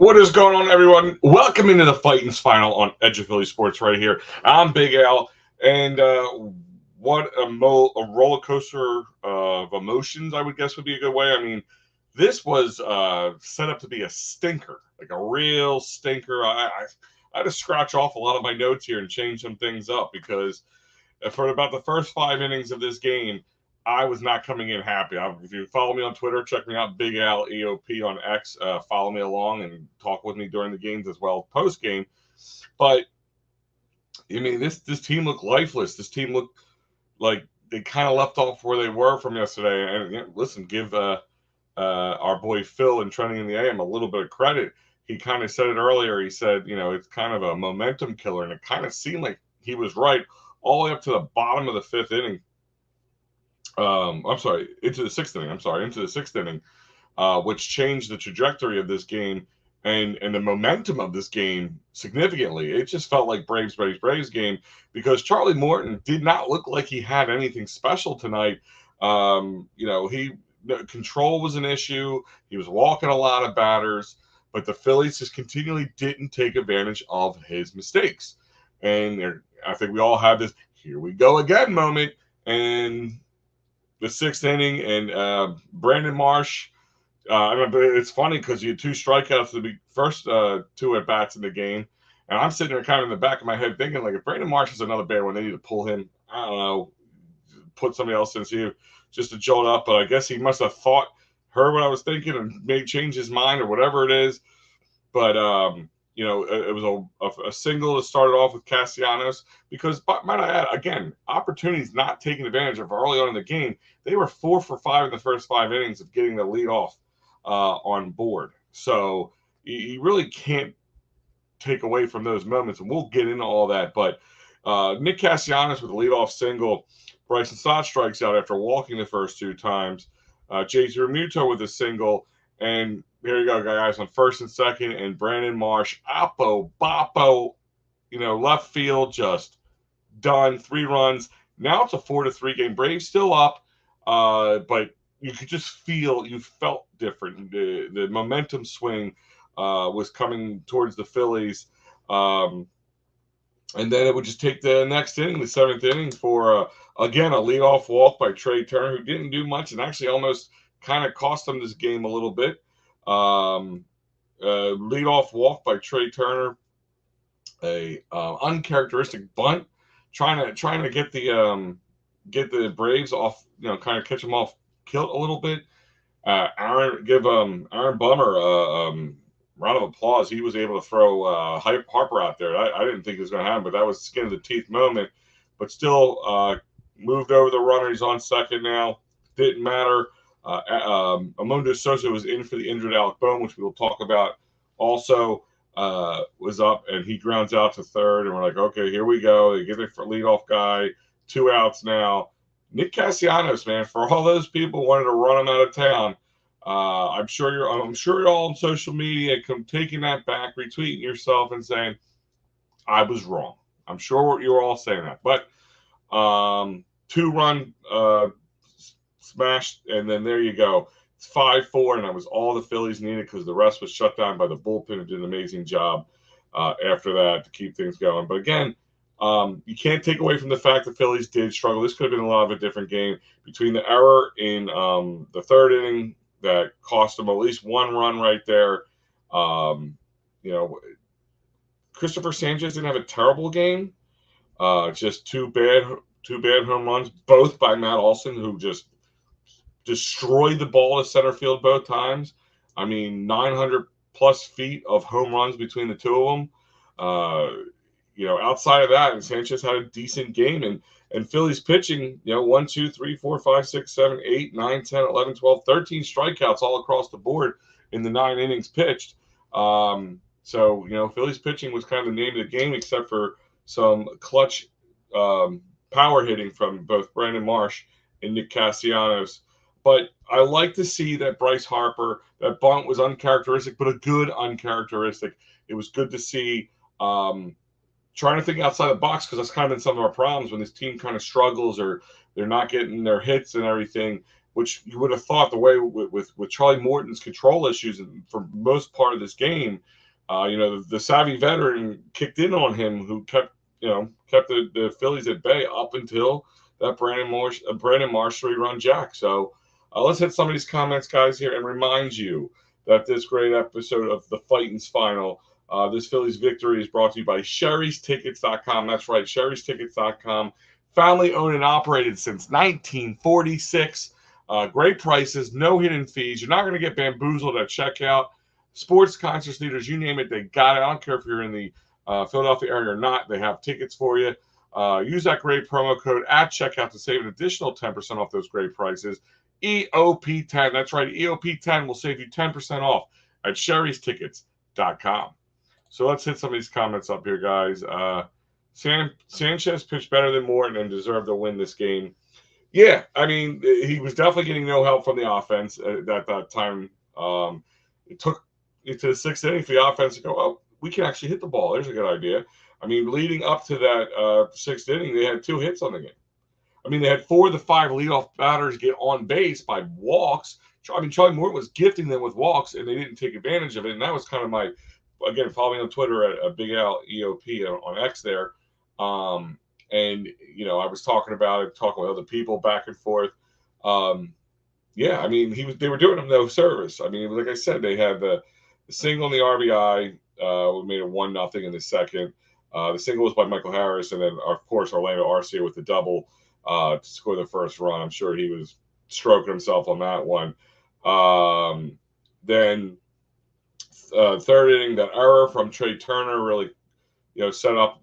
What is going on, everyone? Welcome into the Phightins final on Edge of Philly Sports right here. I'm Big Al, and what a roller coaster of emotions, I would guess would be a good way. I mean, this was set up to be a stinker, like a real stinker. I had to scratch off a lot of my notes here and change some things up because for about the first 5 innings of this game, I was not coming in happy. If you follow me on Twitter, check me out, Big Al EOP on X. Follow me along and talk with me during the games as well, post game. But I mean, this team looked lifeless. This team looked like they kind of left off where they were from yesterday. And listen, give our boy Phil and Trending in the AM a little bit of credit. He kind of said it earlier. He said, it's kind of a momentum killer, and it kind of seemed like he was right all the way up to the bottom of the fifth inning. Into the sixth inning, which changed the trajectory of this game and the momentum of this game significantly. It just felt like Braves game because Charlie Morton did not look like he had anything special tonight. Control was an issue. He was walking a lot of batters, but the Phillies just continually didn't take advantage of his mistakes. And I think we all have this "here we go again" moment. And the sixth inning, and Brandon Marsh. It's funny because you had two strikeouts the first two at bats in the game, and I'm sitting there kind of in the back of my head thinking, like, if Brandon Marsh is another bad one, they need to pull him. I don't know, put somebody else in here just to jolt up. But I guess he must have heard what I was thinking, and maybe change his mind or whatever it is. But it was a single that started off with Castellanos because, might I add, again, opportunities not taken advantage of early on in the game. They were 4 for 5 in the first 5 innings of getting the lead off on board. So you really can't take away from those moments, and we'll get into all that. But Nick Castellanos with a leadoff single. Bryson Stott strikes out after walking the first 2 times. J.T. Realmuto with a single. And here you go, guys, on first and second, and Brandon Marsh, Oppo, Boppo, left field, just done. 3 runs. Now it's a 4-3 game. Braves still up, but you could just you felt different. The momentum swing was coming towards the Phillies. And then it would just take the next inning, the 7th inning, for, again, a leadoff walk by Trey Turner, who didn't do much and actually almost kind of cost them this game a little bit. Leadoff walk by Trey Turner, a uncharacteristic bunt, trying to get the Braves off, kind of catch them off kilt a little bit. Aaron Bummer round of applause. He was able to throw Harper out there. I didn't think it was going to happen, but that was skin of the teeth moment. But still moved over the runner. He's on second now. Didn't matter. Amundo Sosa was in for the injured Alec Bohm, which we will talk about. Also was up, and he grounds out to third, and we're like, okay, here we go. They give it for leadoff guy. 2 outs now. Nick Castellanos, man, for all those people wanted to run him out of town. I'm sure you're all on social media taking that back, retweeting yourself, and saying I was wrong. I'm sure you're all saying that, but 2-run. Smashed, and then there you go. It's 5-4, and that was all the Phillies needed because the rest was shut down by the bullpen, who did an amazing job after that to keep things going. But again, you can't take away from the fact the Phillies did struggle. This could have been a lot of a different game. Between the error in the 3rd inning that cost them at least 1 run right there. Christopher Sanchez didn't have a terrible game. Just two bad home runs, both by Matt Olson, who just destroyed the ball to center field both times. I mean, 900 plus feet of home runs between the two of them. Outside of that, and Sanchez had a decent game. And Phillies pitching, 1, 2, 3, 4, 5, 6, 7, 8, 9, 10, 11, 12, 13 strikeouts all across the board in the 9 innings pitched. Phillies pitching was kind of the name of the game, except for some clutch power hitting from both Brandon Marsh and Nick Castellanos. But I like to see that Bryce Harper, that bunt was uncharacteristic, but a good uncharacteristic. It was good to see trying to think outside the box, because that's kind of been some of our problems when this team kind of struggles or they're not getting their hits and everything. which you would have thought the way with Charlie Morton's control issues for most part of this game, the savvy veteran kicked in on him, who kept the Phillies at bay up until that Brandon Marsh 3-run jack. So let's hit some of these comments, guys, here, and remind you that this great episode of the Phightins Final, this Phillies victory, is brought to you by Sherry'sTickets.com. That's right, Sherry'sTickets.com. Family owned and operated since 1946. Great prices, no hidden fees. You're not going to get bamboozled at checkout. Sports, concerts, theaters, you name it, they got it. I don't care if you're in the Philadelphia area or not. They have tickets for you. Use that great promo code at checkout to save an additional 10% off those great prices. EOP10. That's right. EOP10 will save you 10% off at Sherry'sTickets.com. So let's hit some of these comments up here, guys. Sanchez pitched better than Morton and deserved to win this game. Yeah, I mean, he was definitely getting no help from the offense at that time. It took it to the 6th inning for the offense to go, oh, we can actually hit the ball. There's a good idea. I mean, leading up to that 6th inning, they had 2 hits on the game. I mean, they had 4 of the 5 leadoff batters get on base by walks. I mean, Charlie Morton was gifting them with walks, and they didn't take advantage of it. And that was kind of my, again, follow me on Twitter at Big Al EOP on X there. And, I was talking about it, talking with other people back and forth. Yeah, I mean, they were doing him no service. I mean, like I said, they had the single and the RBI. We made it 1-0 in the second. The single was by Michael Harris, and then, of course, Orlando Arcia with the double to score the first run. I'm sure he was stroking himself on that one. Then, 3rd inning, that error from Trey Turner really set up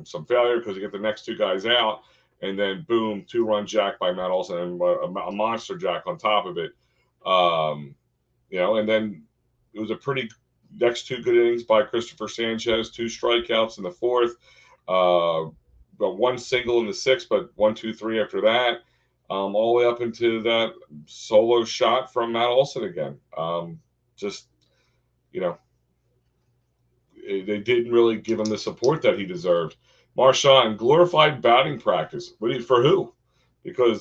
some failure because you get the next 2 guys out, and then boom, 2-run jack by Matt Olson and a monster jack on top of it. And then it was a pretty next 2 good innings by Christopher Sanchez, 2 strikeouts in the 4th, but 1 single in the 6th, but 1, 2, 3 after that, all the way up into that solo shot from Matt Olson again. They didn't really give him the support that he deserved. Marchand, glorified batting practice. For who? Because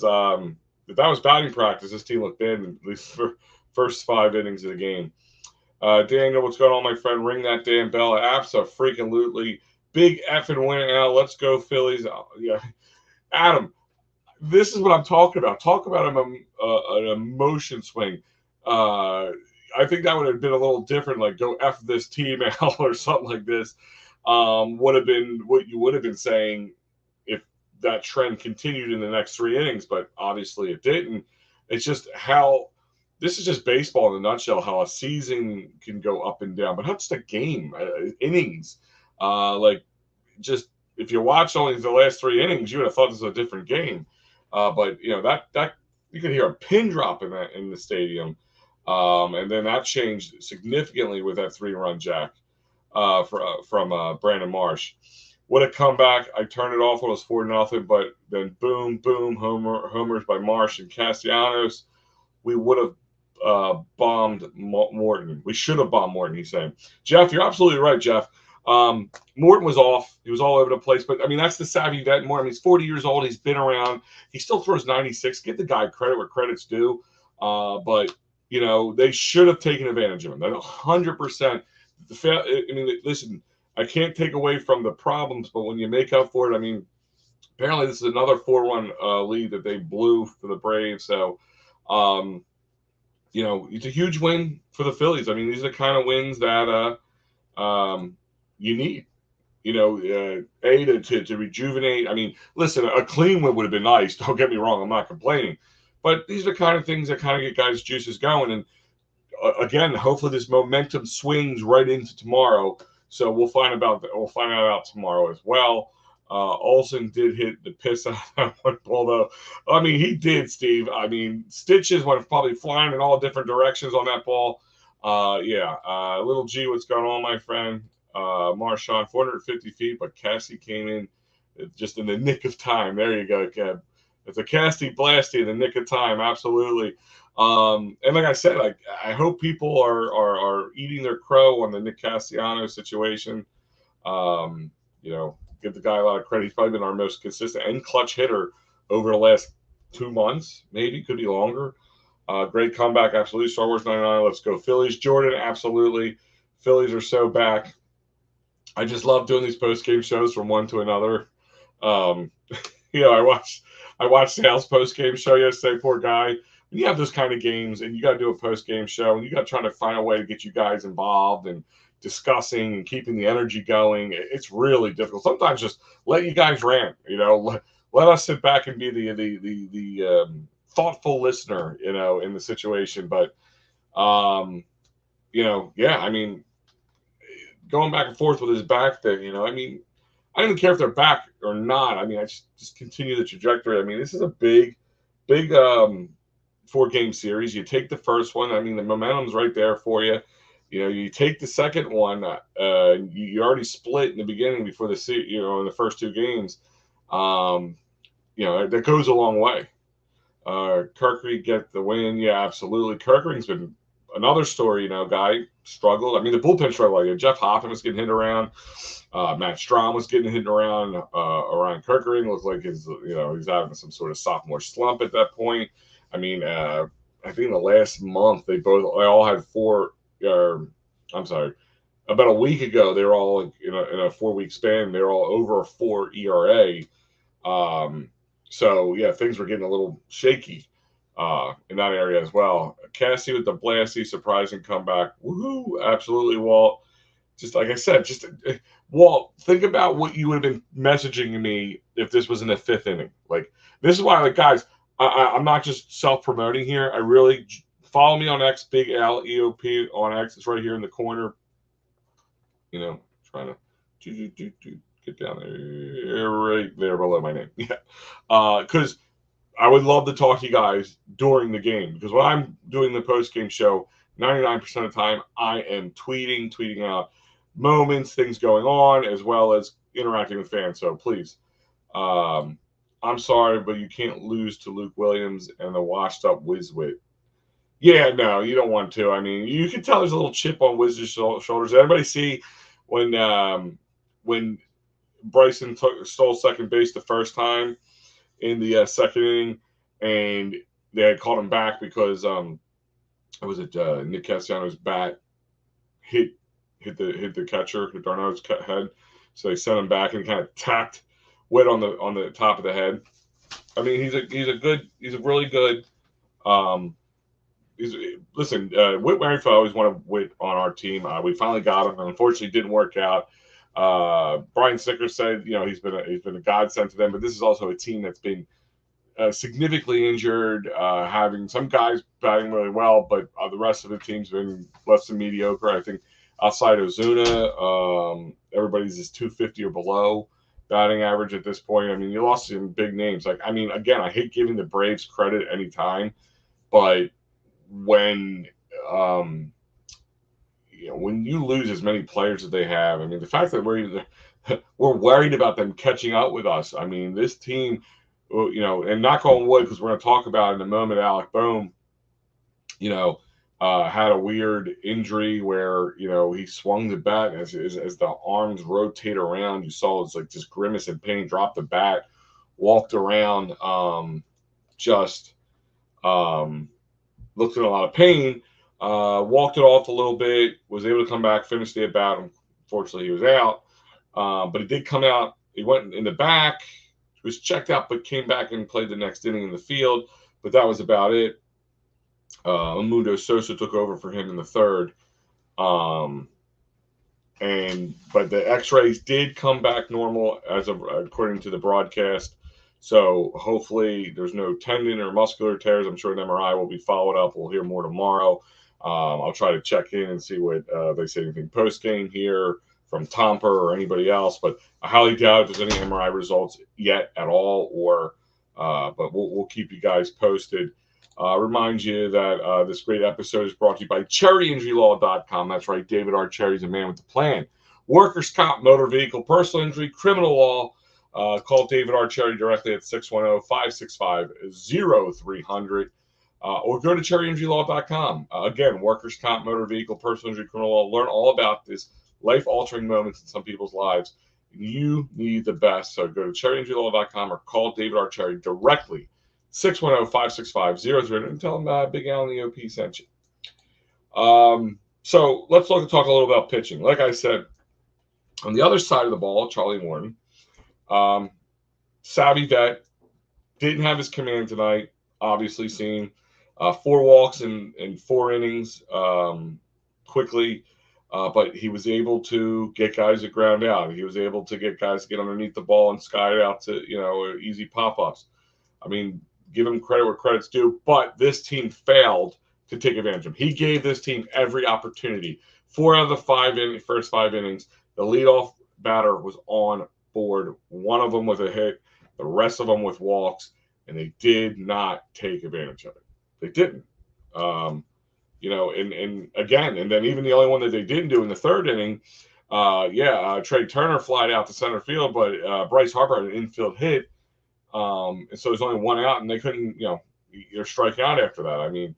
if that was batting practice, this team looked bad at least for first 5 innings of the game. Daniel, what's going on, my friend? Ring that damn bell. Abso-freaking-lutely. Big effing win, Al. Let's go, Phillies. Yeah. Adam, this is what I'm talking about. Talk about an emotion swing. I think that would have been a little different, like go F this team out or something like this. Would have been what you would have been saying if that trend continued in the next 3 innings, but obviously it didn't. It's just how this is just baseball in a nutshell, how a season can go up and down, but not just a game, innings. Just if you watch only the last 3 innings, you would have thought this was a different game. But that you could hear a pin drop in the stadium. And then that changed significantly with that 3-run jack from Brandon Marsh. Would have come back. I turned it off when it was 4-0, but then boom, homers by Marsh and Castellanos. We would have bombed Morton. We should have bombed Morton, he's saying. Jeff, you're absolutely right, Jeff. Morton was off. He was all over the place. But, I mean, that's the savvy vet. Morton, he's 40 years old. He's been around. He still throws 96. Give the guy credit where credit's due. But they should have taken advantage of him. That 100%. Listen, I can't take away from the problems, but when you make up for it, I mean, apparently this is another 4-run lead that they blew for the Braves. So, it's a huge win for the Phillies. I mean, these are the kind of wins that you need. To rejuvenate. I mean, listen, a clean win would have been nice. Don't get me wrong. I'm not complaining. But these are the kind of things that kind of get guys' juices going. And again, hopefully this momentum swings right into tomorrow. So we'll find out about tomorrow as well. Olsen did hit the piss out of that one ball, though. I mean, he did, Steve. I mean, stitches went probably flying in all different directions on that ball. Little G, what's going on, my friend? Marchand, 450 feet, but Cassie came in just in the nick of time. There you go, Kev. It's a Casty Blasty in the nick of time, absolutely. And like I said, I hope people are eating their crow on the Nick Castellanos situation. Give the guy a lot of credit. He's probably been our most consistent and clutch hitter over the last 2 months, maybe, could be longer. Great comeback, absolutely. Star Wars 99, let's go Phillies. Jordan, absolutely. Phillies are so back. I just love doing these post game shows from one to another. Um, I watched Sal's post game show yesterday. Poor guy. When you have those kind of games and you got to do a post game show and you got to try to find a way to get you guys involved and discussing and keeping the energy going, it's really difficult. Sometimes just let you guys rant. Let us sit back and be the thoughtful listener. In the situation. But yeah. I mean, going back and forth with his back thing. I don't even care if they're back or not. I mean, I just continue the trajectory. I mean, this is a big 4-game series. You take the first one. I mean, the momentum's right there for you. You take the second one. You already split in the beginning before in the first 2 games. That goes a long way. Kirkering get the win. Yeah, absolutely. Kirkering's been another story. Guy struggled. I mean, the bullpen struggled. Jeff Hoffman was getting hit around. Matt Strom was getting hit around. Around Kirkering looked like he's having some sort of sophomore slump at that point. I mean, I think in the last month they all had 4. I'm sorry, about a week ago they were all in a 4-week span. They were all over a 4 ERA. So yeah, things were getting a little shaky in that area as well. Cassie with the Blassie surprising comeback. Woohoo! Absolutely, Walt. Just like I said, Walt, think about what you would have been messaging me if this was in the 5th inning. Like, this is why, guys, I'm not just self-promoting here. I really follow me on X, Big Al EOP on X. It's right here in the corner. Trying to get down there, right there below my name. Yeah, because I would love to talk to you guys during the game, because when I'm doing the post-game show, 99% of the time I am tweeting out moments, things going on, as well as interacting with fans. So please, I'm sorry, but you can't lose to Luke Williams and the washed-up Wizwit. Yeah, no, you don't want to. I mean, you can tell there's a little chip on Wiz's shoulders. Everybody see when Bryson stole second base the first time in the second inning, and they had called him back because Nick Castellanos' bat hit the catcher, hit Darno's head, so they sent him back and kind of tacked Witt on the top of the head. I mean, he's a really good. Whit Merrifield, I always wanted Witt on our team. We finally got him, and unfortunately, it didn't work out. Brian Snickers said, he's been a godsend to them, but this is also a team that's been significantly injured, having some guys batting really well, but the rest of the team's been less than mediocre. I think outside Ozuna, everybody's is 250 or below batting average at this point. I mean, you lost some big names. Again, I hate giving the Braves credit anytime, but when you lose as many players as they have, I mean, the fact that we're worried about them catching up with us. I mean, this team, and knock on wood, because we're going to talk about in a moment, Alec Bohm, had a weird injury where, he swung the bat as the arms rotate around. You saw it's like just grimace in pain, dropped the bat, walked around, looked in a lot of pain, walked it off a little bit, was able to come back, finish the at-bat. Unfortunately, he was out. But he did come out. He went in the back, was checked out, but came back and played the next inning in the field. But that was about it. Mundo Sosa took over for him in the third. But the x-rays did come back normal according to the broadcast. So hopefully there's no tendon or muscular tears. I'm sure an MRI will be followed up. We'll hear more tomorrow. I'll try to check in and see what they say anything post-game here from Tomper or anybody else. But I highly doubt if there's any MRI results yet at all. But we'll keep you guys posted. Remind you that this great episode is brought to you by CherryInjuryLaw.com. That's right, David R. Cherry's a man with a plan. Workers' comp, motor vehicle, personal injury, criminal law. Call David R. Cherry directly at 610-565-0300 or go to CherryInjuryLaw.com. Again, workers' comp, motor vehicle, personal injury, criminal law. Learn all about this life-altering moments in some people's lives. You need the best. So go to CherryInjuryLaw.com or call David R. Cherry directly 610-565-00. And tell them Big Al and the OP sent you. So let's talk a little about pitching. Like I said, on the other side of the ball, Charlie Morton, savvy vet, didn't have his command tonight. Obviously, seen 4 walks in 4 innings quickly, but he was able to get guys to ground out. He was able to get guys to get underneath the ball and sky it out to easy pop-ups. I mean, give him credit where credit's due, but this team failed to take advantage of him. He gave this team every opportunity. 4 out of the first 5 innings, the leadoff batter was on board. 1 of them with a hit, the rest of them with walks, and they did not take advantage of it. They didn't. And then even the only one that they didn't do in the 3rd inning, Trey Turner flied out to center field, but Bryce Harper had an infield hit. And so there's only 1 out, and they couldn't, they're striking out after that. I mean,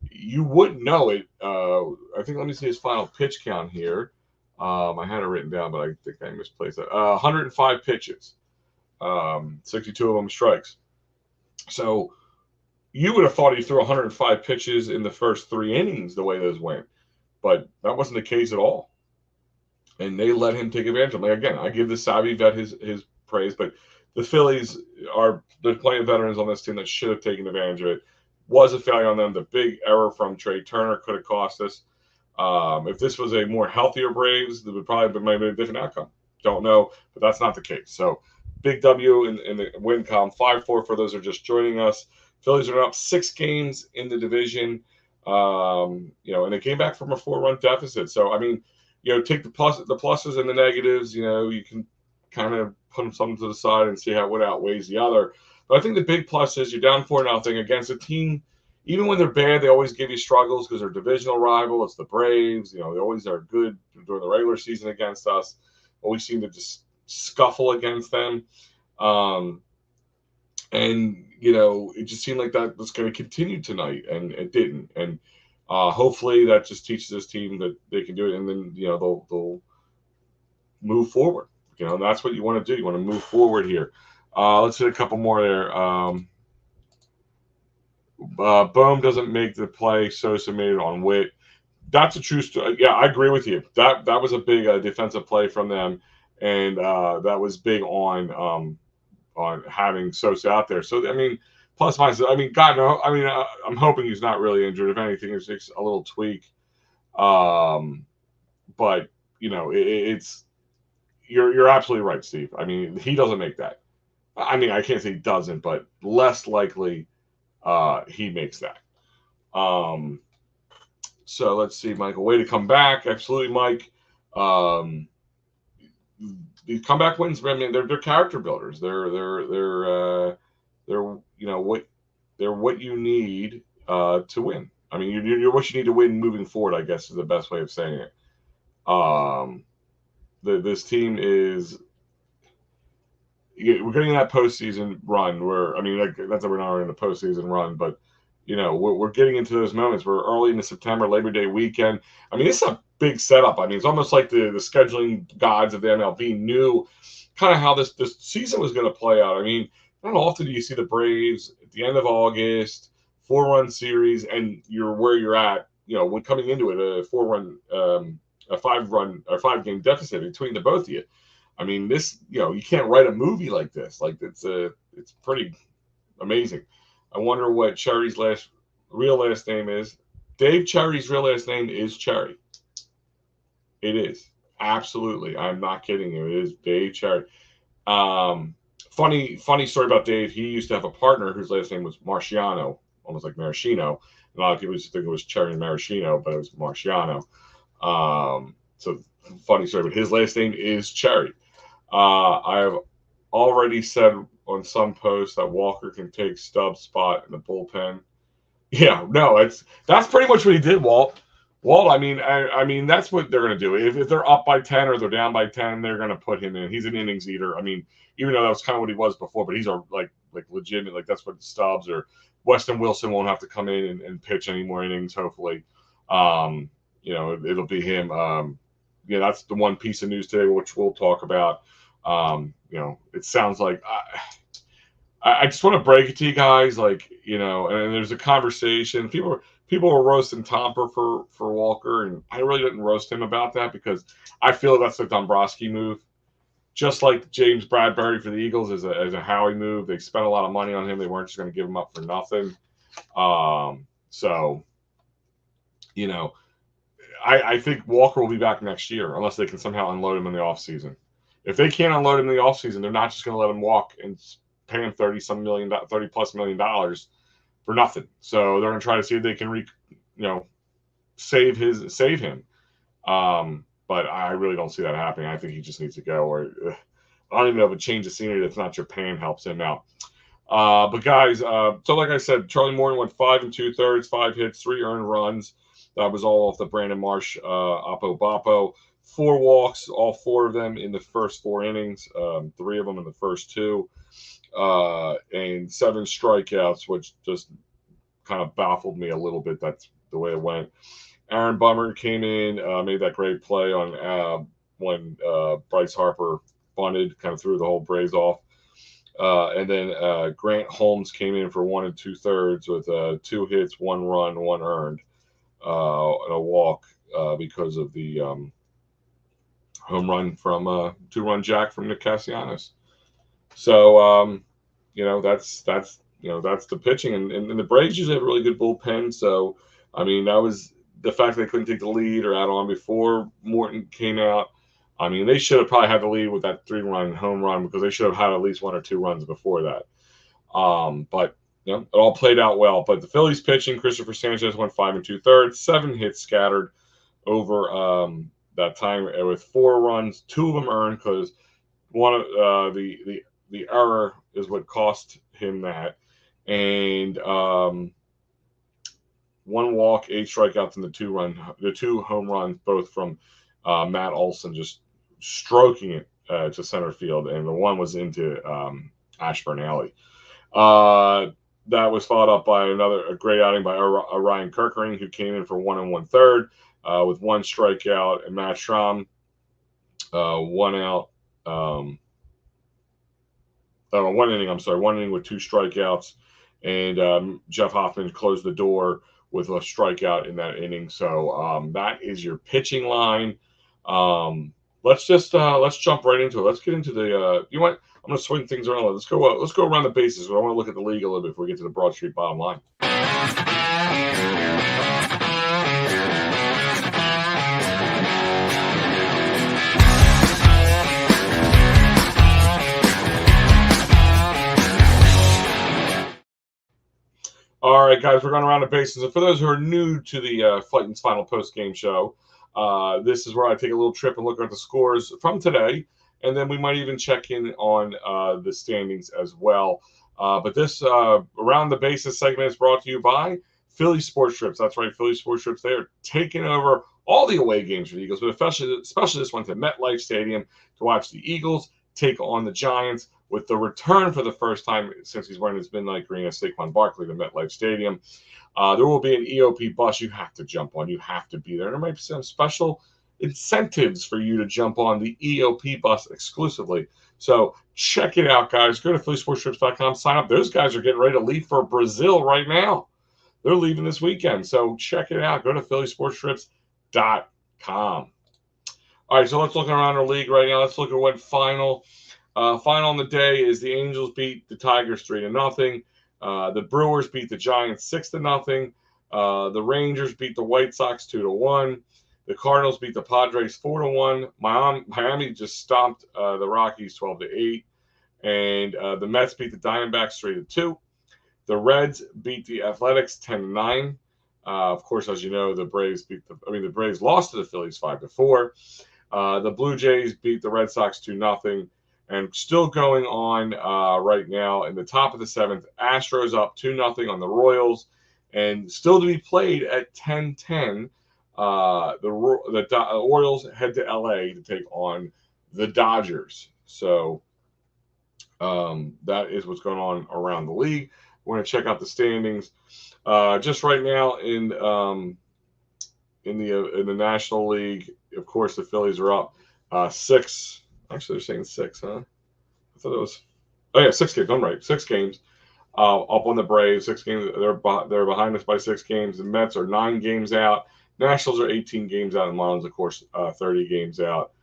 you wouldn't know it. I think, let me see his final pitch count here. I had it written down, but I think I misplaced it. 105 pitches, 62 of them strikes. So you would have thought he threw 105 pitches in the first 3 innings the way those went, but that wasn't the case at all. And they let him take advantage of it. Like, again, I give the savvy vet his praise, but the Phillies there's plenty of veterans on this team that should have taken advantage of it. Was a failure on them. The big error from Trey Turner could have cost us. If this was a more healthier Braves, it would probably have been a different outcome. Don't know, but that's not the case. So big W in the win column, 5-4 for those who are just joining us. Phillies are up 6 games in the division, and they came back from a 4-run deficit. So, I mean, take the pluses and the negatives. You can kind of put something to the side and see how what outweighs the other. But I think the big plus is you're down 4-0 against a team. Even when they're bad, they always give you struggles because they're a divisional rival. It's the Braves. They always are good during the regular season against us. Always seem to just scuffle against them. It just seemed like that was going to continue tonight, and it didn't. And hopefully that just teaches this team that they can do it, and then they'll move forward. And that's what you want to do. You want to move forward here. Let's hit a couple more there. Bohm doesn't make the play. Sosa made it on Witt. That's a true story. Yeah, I agree with you. That was a big defensive play from them, and that was big on having Sosa out there. So, I mean, plus minus. I mean, God, no. I mean, I'm hoping he's not really injured. If anything, it's just a little tweak. But it's you're absolutely right, Steve. I mean, he doesn't make that. I mean, I can't say he doesn't, but less likely he makes that. So let's see, Michael. Way to come back. Absolutely, Mike. These comeback wins, I mean, they're character builders. They're what you need to win. I mean, you're what you need to win moving forward, I guess, is the best way of saying it. This team is we're getting that postseason run where, I mean, that's that we're not in the postseason run, but we're getting into those moments. We're early into September, Labor Day weekend. I mean, it's a big setup. I mean, it's almost like the scheduling gods of the MLB knew kind of how this season was going to play out. I mean, not often do you see the Braves at the end of August, 4-run series, and you're where you're at. When coming into it, a 5-game deficit between the both of you. I mean, this, you can't write a movie like this. Like, it's pretty amazing. I wonder what Cherry's real last name is. Dave Cherry's real last name is Cherry. It is. Absolutely. I'm not kidding you. It is Dave Cherry. Funny story about Dave. He used to have a partner whose last name was Marciano, almost like Maraschino. A lot of people used to think it was Cherry Maraschino, but it was Marciano. So funny story, but his last name is Cherry. I have already said on some posts that Walker can take Stubbs' spot in the bullpen. Yeah, no, that's pretty much what he did, Walt. I mean, that's what they're going to do. If they're up by 10 or they're down by 10, they're going to put him in. He's an innings eater. I mean, even though that was kind of what he was before, but he's a like legitimate, like that's what Stubbs or Weston Wilson won't have to come in and pitch any more innings, hopefully. It'll be him. That's the one piece of news today, which we'll talk about. It sounds like I just want to break it to you guys, like, you know, and there's a conversation. People were roasting Tomper for Walker, and I really didn't roast him about that because I feel that's a Dombrowski move. Just like James Bradbury for the Eagles is a Howie move. They spent a lot of money on him. They weren't just going to give him up for nothing. So, you know, I think Walker will be back next year unless they can somehow unload him in the offseason. If they can't unload him in the offseason, they're not just going to let him walk and pay him $30+ million for nothing. So they're going to try to see if they can save him. But I really don't see that happening. I think he just needs to go. Or I don't even know if a change of scenery that's not Japan helps him out. But guys, so like I said, Charlie Morton went 5 2/3, 5 hits, 3 earned runs. That was all off the Brandon Marsh Oppo Boppo. 4 walks, all 4 of them in the first 4 innings, 3 of them in the first 2, and 7 strikeouts, which just kind of baffled me a little bit. That's the way it went. Aaron Bummer came in, made that great play on when Bryce Harper bunted, kind of threw the whole Braves off. And then Grant Holmes came in for 1 2/3 with 2 hits, 1 run, 1 earned, and a walk because of the home run from 2-run jack from Nick Castellanos. So that's the pitching, and the Braves usually have a really good bullpen. So I mean, that was the fact they couldn't take the lead or add on before Morton came out. I mean, they should have probably had the lead with that 3-run home run because they should have had at least 1 or 2 runs before that. But it all played out well. But the Phillies pitching, Christopher Sanchez went 5 2/3, 7 hits scattered over that time with 4 runs, 2 of them earned because one of the error is what cost him that, and 1 walk, 8 strikeouts, and the 2 home runs, both from Matt Olson, just stroking it to center field, and the one was into Ashburn Alley. That was followed up by a great outing by Ryan Kirkering, who came in for 1 1/3 with 1 strikeout, and Matt Strom 1 out. 1 inning. I'm sorry, 1 inning with 2 strikeouts, and Jeff Hoffman closed the door with a strikeout in that inning. So that is your pitching line. Let's jump right into it. Let's get into the. I'm going to swing things around. Let's go around the bases. I want to look at the league a little bit before we get to the Broad Street bottom line. All right, guys, we're going around the bases. And for those who are new to the Phightins Final Postgame show, this is where I take a little trip and look at the scores from today, and then we might even check in on the standings as well. But this Around the Bases segment is brought to you by Philly Sports Trips. That's right, Philly Sports Trips. They are taking over all the away games for the Eagles, but especially this one to MetLife Stadium to watch the Eagles take on the Giants, with the return for the first time since he's wearing his midnight green as Saquon Barkley to MetLife Stadium. There will be an EOP bus you have to jump on. You have to be there. And there might be some special incentives for you to jump on the EOP bus exclusively. So check it out, guys. Go to phillysportstrips.com. Sign up. Those guys are getting ready to leave for Brazil right now. They're leaving this weekend. So check it out. Go to phillysportstrips.com. All right, so let's look around our league right now. Let's look at what final on the day is the Angels beat the Tigers 3-0. The Brewers beat the Giants 6-0. The Rangers beat the White Sox 2-1. The Cardinals beat the Padres 4-1. Miami just stomped the Rockies 12-8, and the Mets beat the Diamondbacks 3-2. The Reds beat the Athletics 10-9. Of course, as you know, the Braves lost to the Phillies 5-4. The Blue Jays beat the Red Sox 2-0. And still going on right now in the top of the 7th, Astros up 2-0 on the Royals, and still to be played at 10:10. The Orioles head to LA to take on the Dodgers. So that is what's going on around the league. We're going to check out the standings. Just right now in the National League, of course, the Phillies are up 6. Actually, they're saying 6, huh? I thought it was Oh yeah, 6 games. I'm right. 6 games. Up on the Braves. 6 games. They're behind us by 6 games. The Mets are 9 games out. Nationals are 18 games out, and Marlins, of course, 30 games out.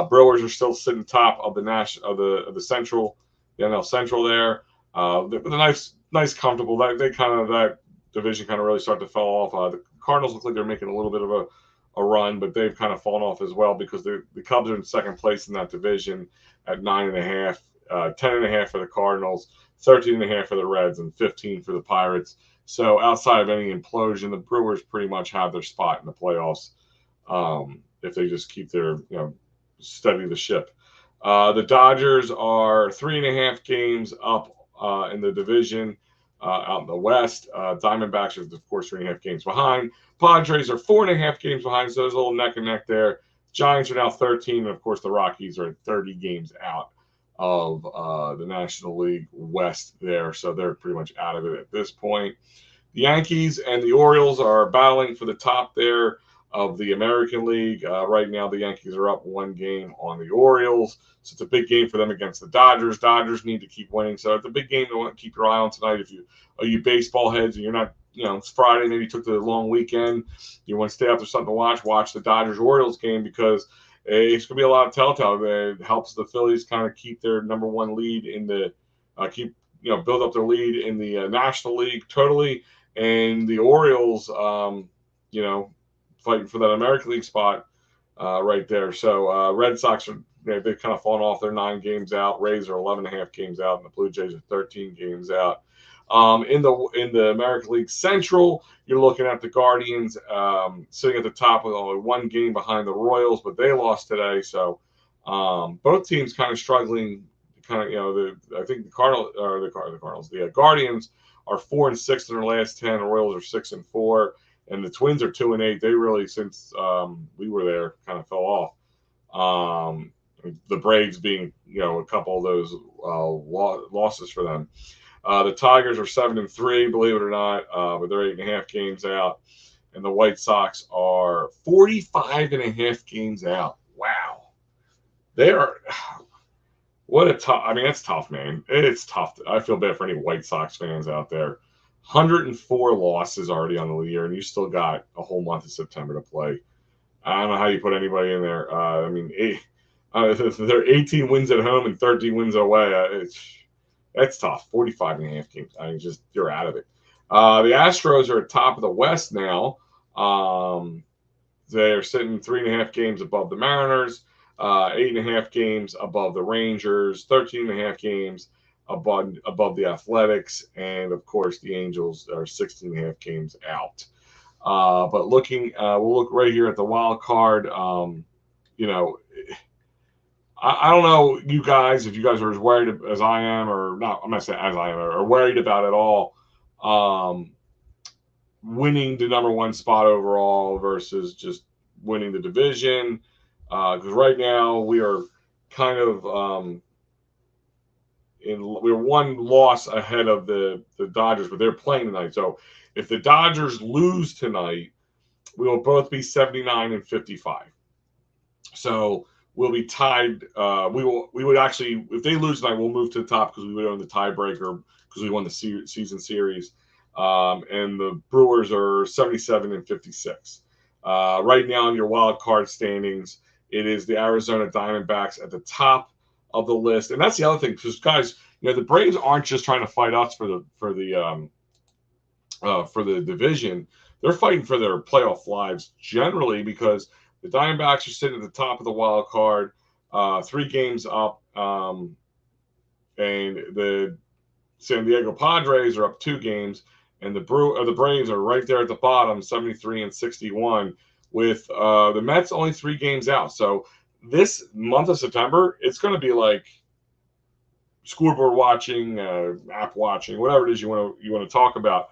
Brewers are still sitting top of the Central, the NL Central there. With a nice, comfortable. That division kind of really started to fall off. The Cardinals look like they're making a little bit of a run, but they've kind of fallen off as well because the Cubs are in second place in that division at 9.5, 10.5 for the Cardinals, 13.5 for the Reds, and 15 for the Pirates. So outside of any implosion, the Brewers pretty much have their spot in the playoffs if they just keep their steady the ship. The Dodgers are 3.5 games up in the division out in the West. Diamondbacks are, of course, 3.5 games behind. Padres are 4.5 games behind, so there's a little neck and neck there. Giants are now 13, and of course, the Rockies are 30 games out of the National League West there, so they're pretty much out of it at this point. The Yankees and the Orioles are battling for the top there of the American League. Right now, the Yankees are up 1 game on the Orioles, so it's a big game for them against the Dodgers. Dodgers need to keep winning, so it's a big game to want to keep your eye on tonight. If you baseball heads and you're not, it's Friday, maybe you took the long weekend, you want to stay up for something to watch the Dodgers-Orioles game because it's going to be a lot of telltale. It helps the Phillies kind of keep their number one lead in the build up their lead in the National League totally, and the Orioles, fighting for that American League spot right there. So Red Sox are they've kind of fallen off. They're 9 games out. Rays are 11.5 games out, and the Blue Jays are 13 games out. In the American League Central, you're looking at the Guardians sitting at the top with only 1 game behind the Royals, but they lost today. So both teams kind of struggling. I think the Cardinals, the Guardians are 4-6 in their last 10. The Royals are 6-4, and the Twins are 2-8. They really, since we were there, kind of fell off. The Braves being a couple of those losses for them. The Tigers are 7-3, believe it or not, but they're 8.5 games out, and the White Sox are 45.5 games out. Wow, they are. What a tough. I mean, that's tough, man. It's tough. I feel bad for any White Sox fans out there. 104 losses already on the year, and you still got a whole month of September to play. I don't know how you put anybody in there. They're 18 wins at home and 13 wins away. That's tough. 45.5 games. I mean, you're out of it. The Astros are at top of the West now. They're sitting 3.5 games above the Mariners, 8.5 games above the Rangers, 13.5 games above the Athletics, and of course the Angels are 16.5 games out. But we'll look right here at the wild card. I don't know, you guys, if you guys are as worried as I am, or not. I'm not saying as I am, or worried about it all. Winning the number 1 spot overall versus just winning the division. Because right now we are kind of we're 1 loss ahead of the Dodgers, but they're playing tonight. So if the Dodgers lose tonight, we will both be 79-55. So we'll be tied. We would actually, if they lose tonight, we'll move to the top because we would own the tiebreaker because we won the season series. And the Brewers are 77-56. Right now in your wild card standings, it is the Arizona Diamondbacks at the top of the list, and that's the other thing because guys, the Braves aren't just trying to fight us for the division. They're fighting for their playoff lives generally because the Diamondbacks are sitting at the top of the wild card, 3 games up, and the San Diego Padres are up 2 games, and the Braves are right there at the bottom, 73-61, with the Mets only 3 games out. So this month of September, it's going to be like scoreboard watching, app watching, whatever it is you want to talk about,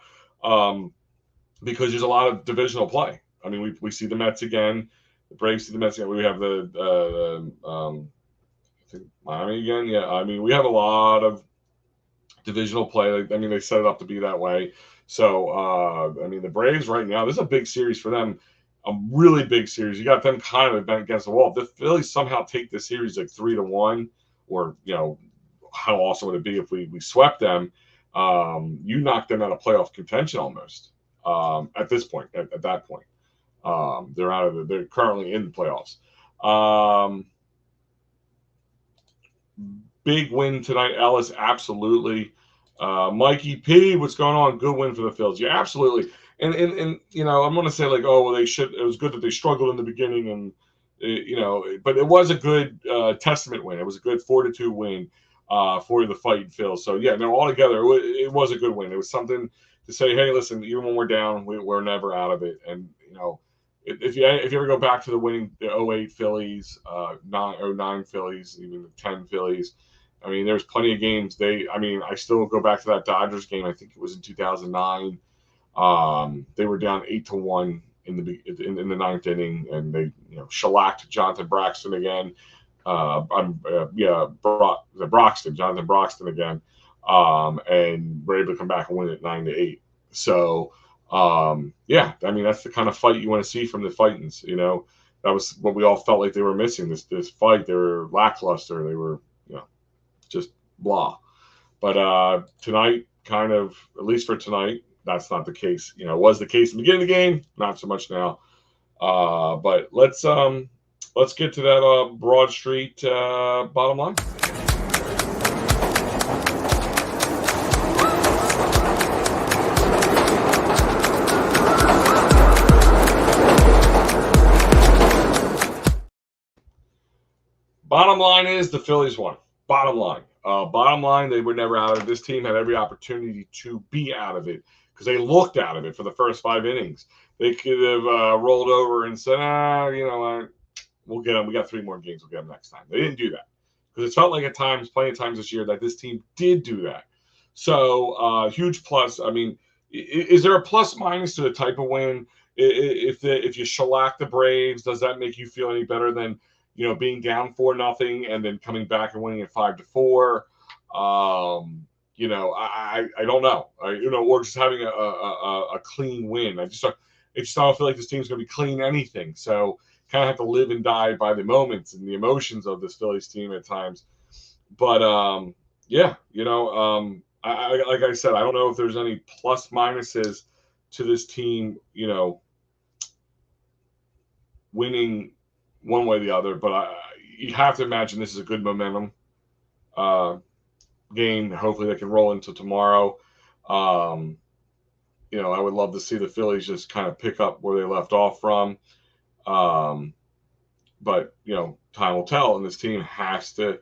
because there's a lot of divisional play. I mean, we see the Mets again. The Braves see the Mets again. We have I think Miami again. Yeah, I mean, we have a lot of divisional play. I mean, they set it up to be that way. So, I mean, the Braves right now, this is a big series for them, a really big series. You got them kind of against the wall. If the Phillies somehow take the series like 3-1, or how awesome would it be if we swept them? You knocked them out of playoff contention almost at this point. At that point, they're out of they're currently in the playoffs. Big win tonight, Ellis. Absolutely. Mikey P, what's going on? Good win for the Phils. Yeah, absolutely. And you know, I'm going to say like, oh, well, they should. It was good that they struggled in the beginning, and you know, but it was a good testament win. It was a good 4-2 win for the Fighting Phils. So yeah, no, altogether, it was a good win. It was something to say, hey, listen, even when we're down, we're never out of it. And you know, if you ever go back to the winning the 08 Phillies, 09 Phillies, even the 10 Phillies. I mean, there's plenty of games. I still go back to that Dodgers game. I think it was in 2009. They were down 8-1 in the ninth inning, and they shellacked Jonathan Braxton again. Jonathan Broxton again, and were able to come back and win it 9-8. So, yeah, I mean that's the kind of fight you want to see from the Phightins. You know, that was what we all felt like they were missing. This fight, they were lackluster. They were just blah. But tonight, kind of, at least for tonight, that's not the case. You know, it was the case in the beginning of the game, not so much now. But let's get to that Broad Street bottom line. Bottom line is the Phillies won. Bottom line, they were never out of it. This team had every opportunity to be out of it because they looked out of it for the first 5 innings. They could have rolled over and said, we'll get them. We got 3 more games. We'll get them next time. They didn't do that because it felt like at times, plenty of times this year, that this team did do that. So huge plus. I mean, is there a plus minus to the type of win? If you shellac the Braves, does that make you feel any better than being down 4-0 and then coming back and winning it 5-4? I don't know. Or just having a clean win. I just don't feel like this team's going to be clean anything. So kind of have to live and die by the moments and the emotions of this Phillies team at times. But like I said, I don't know if there's any plus minuses to this team, winning one way or the other, but you have to imagine this is a good momentum game. Hopefully they can roll into tomorrow. I would love to see the Phillies just kind of pick up where they left off from. But time will tell, and this team has to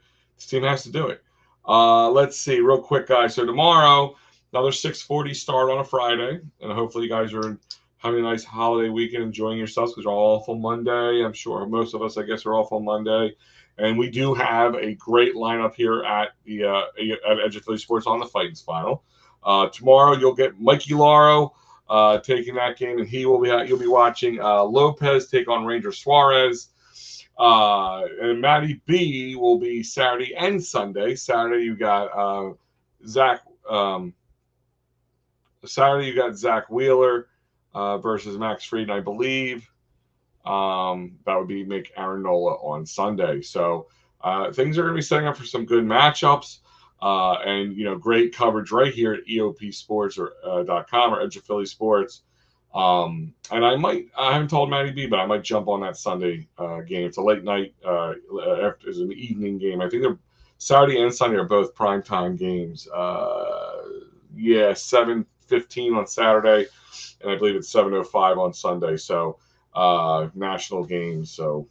do it. Let's see real quick, guys. So tomorrow, another 6:40 start on a Friday, and hopefully you guys are having a nice holiday weekend, enjoying yourselves because you're all off on Monday. I'm sure most of us, I guess, are off on Monday. And we do have a great lineup here at the at Edge of Philly Sports on the Phightins Final. Tomorrow you'll get Mikey Lauro taking that game, and you'll be watching Lopez take on Ranger Suarez. And MattyB will be Saturday and Sunday. Saturday you got Zach. Saturday you got Zach Wheeler versus Max Fried, I believe. That would be Mick Aaron Nola on Sunday. So things are going to be setting up for some good matchups and great coverage right here at EOPsports.com or Edge of Philly Sports. And I haven't told MattyB, but I might jump on that Sunday game. It's a late night. It's an evening game. I think they're Saturday and Sunday are both primetime games. 7:15 on Saturday, and I believe it's 7:05 on Sunday. So national games. So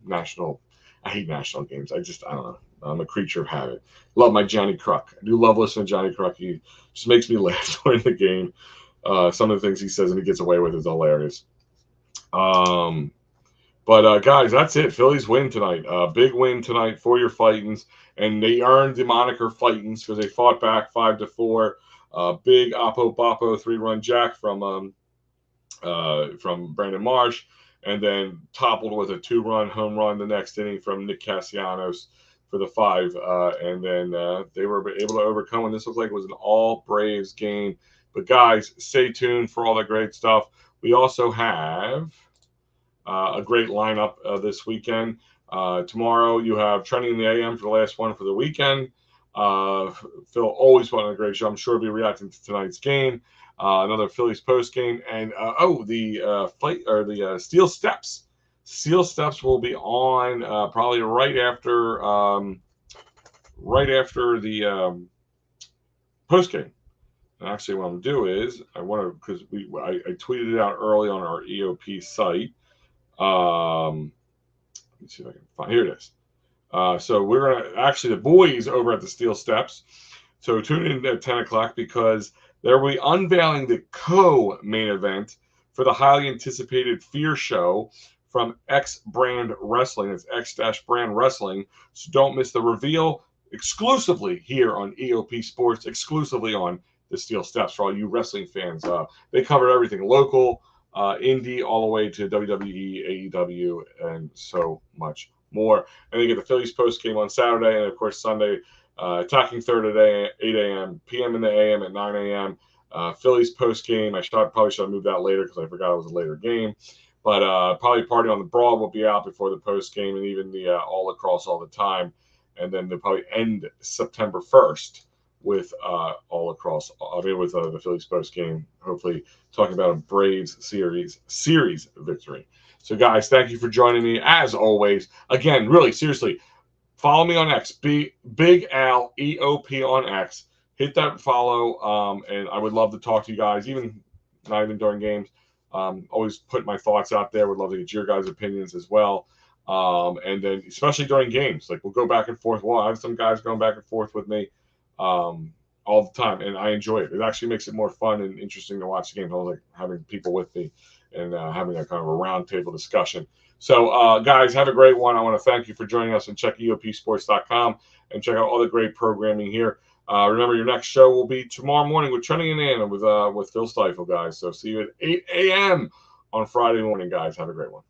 national. I hate national games. I don't know. I'm a creature of habit. Love my Johnny Kruk. I do love listening to Johnny Kruk. He just makes me laugh during the game. Some of the things he says and he gets away with is hilarious. But guys, that's it. Phillies win tonight. Big win tonight for your Phightins, and they earned the moniker Phightins because they fought back 5-4. Big Oppo Boppo 3-run jack from Brandon Marsh, and then toppled with a 2-run home run the next inning from Nick Castellanos for the 5. And then they were able to overcome, and this looked like it was an all Braves game. But guys, stay tuned for all the great stuff. We also have a great lineup this weekend. Tomorrow you have Trending in the AM for the last one for the weekend. Phil always put on a great show. I'm sure he'll be reacting to tonight's game. Another Phillies post game, and the Steel Steps. Steel Steps will be on probably right after the post game. And actually, what I'm gonna do is I want to, because I tweeted it out early on our EOP site. Let me see if I can find. Here it is. So we're gonna actually, the boys over at the Steel Steps. So tune in at 10 o'clock because they'll be unveiling the co-main event for the highly anticipated Fear Show from X Brand Wrestling. It's X-Brand Wrestling. So don't miss the reveal exclusively here on EOP Sports, exclusively on the Steel Steps for all you wrestling fans. They cover everything local, indie, all the way to WWE, AEW, and so much more. And they get the Phillies post game on Saturday, and of course Sunday, Attacking Third at 8 a.m., PM in the AM at 9 a.m. Phillies post game. Probably should have moved that later because I forgot it was a later game. But probably Party on the Broad will be out before the post game, and even the All Across All the Time. And then they'll probably end September 1st with All Across. With the Phillies post game. Hopefully, talking about a Braves series victory. So, guys, thank you for joining me as always. Again, really seriously, follow me on X. Big Al EOP on X. Hit that follow, and I would love to talk to you guys, not even during games. Always put my thoughts out there. Would love to get your guys' opinions as well. And then especially during games, like we'll go back and forth. Well, I have some guys going back and forth with me all the time, and I enjoy it. It actually makes it more fun and interesting to watch the game. I like having people with me and having a kind of a roundtable discussion. So, guys, have a great one. I want to thank you for joining us, and check EOPsports.com and check out all the great programming here. Remember, your next show will be tomorrow morning with Trending in Anna with Phil Stifle, guys. So see you at 8 a.m. on Friday morning, guys. Have a great one.